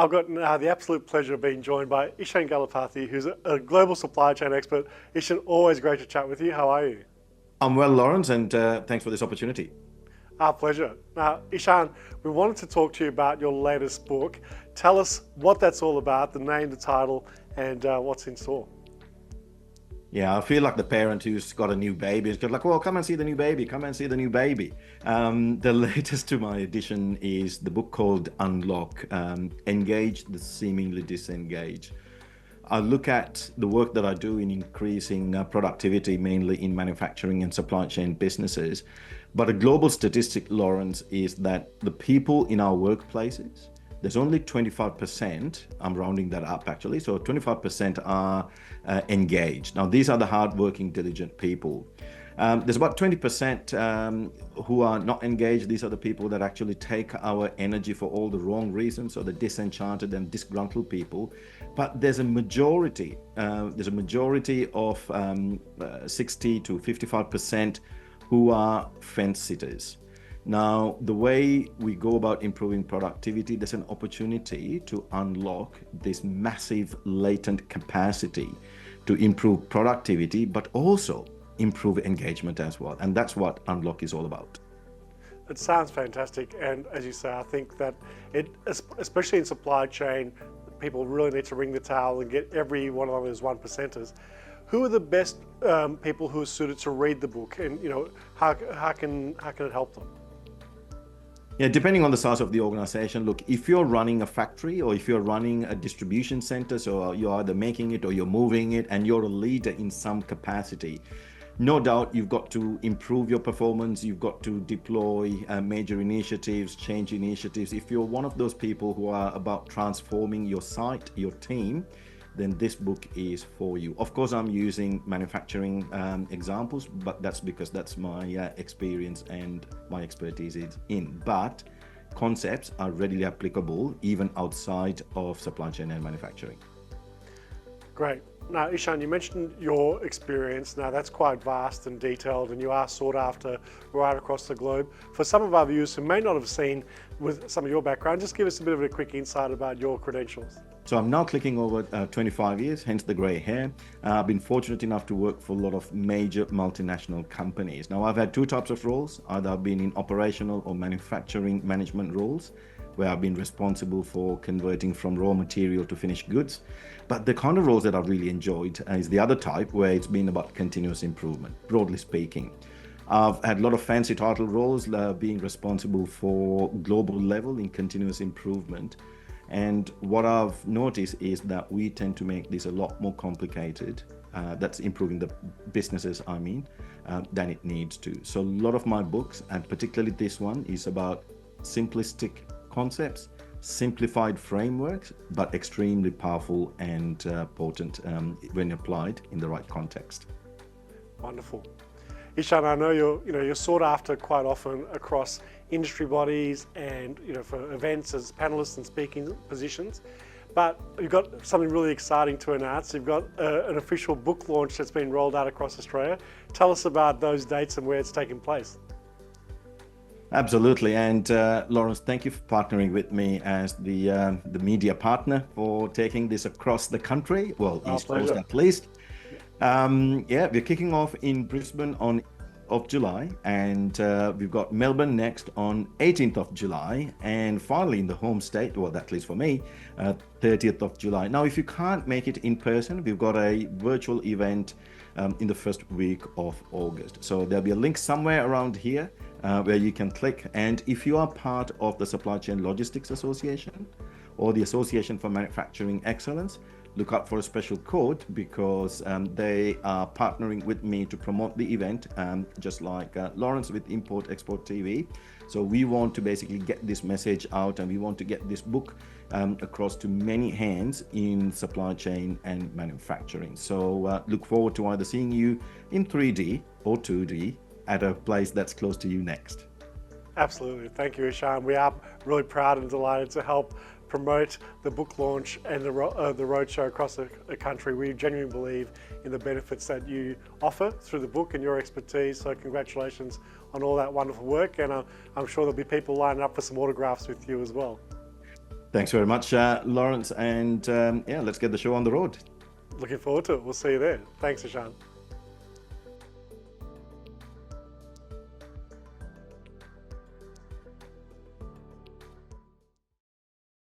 I've got now the absolute pleasure of being joined by Isan Galapa, who's a global supply chain expert. Ishan, always great to chat with you. How are you? I'm well, Lawrence, and thanks for this opportunity. Our pleasure. Now, Ishan, we wanted to talk to you about your latest book. Tell us what that's all about, the name, the title, and what's in store. Yeah, I feel like the parent who's got a new baby. It's like, well, come and see the new baby. Come and see the new baby. The latest to my edition is the book called Unlock, Engage the Seemingly Disengaged. I look at the work that I do in increasing productivity, mainly in manufacturing and supply chain businesses. But a global statistic, Lawrence, is that the people in our workplaces, there's only 25%, I'm rounding that up actually, so 25% are engaged. Now, these are the hardworking, diligent people. There's about 20% who are not engaged. These are the people that actually take our energy for all the wrong reasons, so the disenchanted and disgruntled people. But there's a majority of 60 to 55% who are fence sitters. Now, the way we go about improving productivity, there's an opportunity to unlock this massive latent capacity to improve productivity, but also improve engagement as well. And that's what Unlock is all about. It sounds fantastic. And as you say, I think that especially in supply chain, people really need to ring the towel and get every one of those one percenters. Who are the best people who are suited to read the book, and how can it help them? Yeah, depending on the size of the organization, look, if you're running a factory or if you're running a distribution center, so you're either making it or you're moving it and you're a leader in some capacity, no doubt you've got to improve your performance, you've got to deploy major initiatives, change initiatives. If you're one of those people who are about transforming your site, your team, then this book is for you. Of course, I'm using manufacturing examples, but that's because that's my experience and my expertise is in. But concepts are readily applicable even outside of supply chain and manufacturing. Great. Now, Ishan, you mentioned your experience. Now, that's quite vast and detailed, and you are sought after right across the globe. For some of our viewers who may not have seen with some of your background, just give us a bit of a quick insight about your credentials. So I'm now clicking over 25 years, hence the grey hair. I've been fortunate enough to work for a lot of major multinational companies. Now, I've had two types of roles. Either I've been in operational or manufacturing management roles, where I've been responsible for converting from raw material to finished goods. But the kind of roles that I've really enjoyed is the other type, where it's been about continuous improvement, broadly speaking. I've had a lot of fancy title roles, being responsible for global level in continuous improvement. And what I've noticed is that we tend to make this a lot more complicated, that's improving the businesses, than it needs to. So a lot of my books, and particularly this one, is about simplistic concepts, simplified frameworks, but extremely powerful and potent when applied in the right context. Wonderful. Ishan, I know you're sought after quite often across industry bodies and for events as panelists and speaking positions, but you've got something really exciting to announce. You've got an official book launch that's been rolled out across Australia. Tell us about those dates and where it's taking place. Absolutely, and Lawrence, thank you for partnering with me as the media partner for taking this across the country. Well, East Coast at least. Yeah, we're kicking off in Brisbane on of July, and we've got Melbourne next on 18th of July, and finally in the home state, well, at least for me, 30th of July. Now, if you can't make it in person, we've got a virtual event in the first week of August. So there'll be a link somewhere around here where you can click. And if you are part of the Supply Chain Logistics Association or the Association for Manufacturing Excellence, look out for a special code, because they are partnering with me to promote the event, just like Lawrence with Import Export TV. So we want to basically get this message out, and we want to get this book across to many hands in supply chain and manufacturing. So look forward to either seeing you in 3D or 2D at a place that's close to you next. Absolutely. Thank you, Ishan. We are really proud and delighted to help promote the book launch and the roadshow across the country. We genuinely believe in the benefits that you offer through the book and your expertise. So congratulations on all that wonderful work. And I'm sure there'll be people lining up for some autographs with you as well. Thanks very much, Lawrence. And yeah, let's get the show on the road. Looking forward to it. We'll see you there. Thanks, Ishan.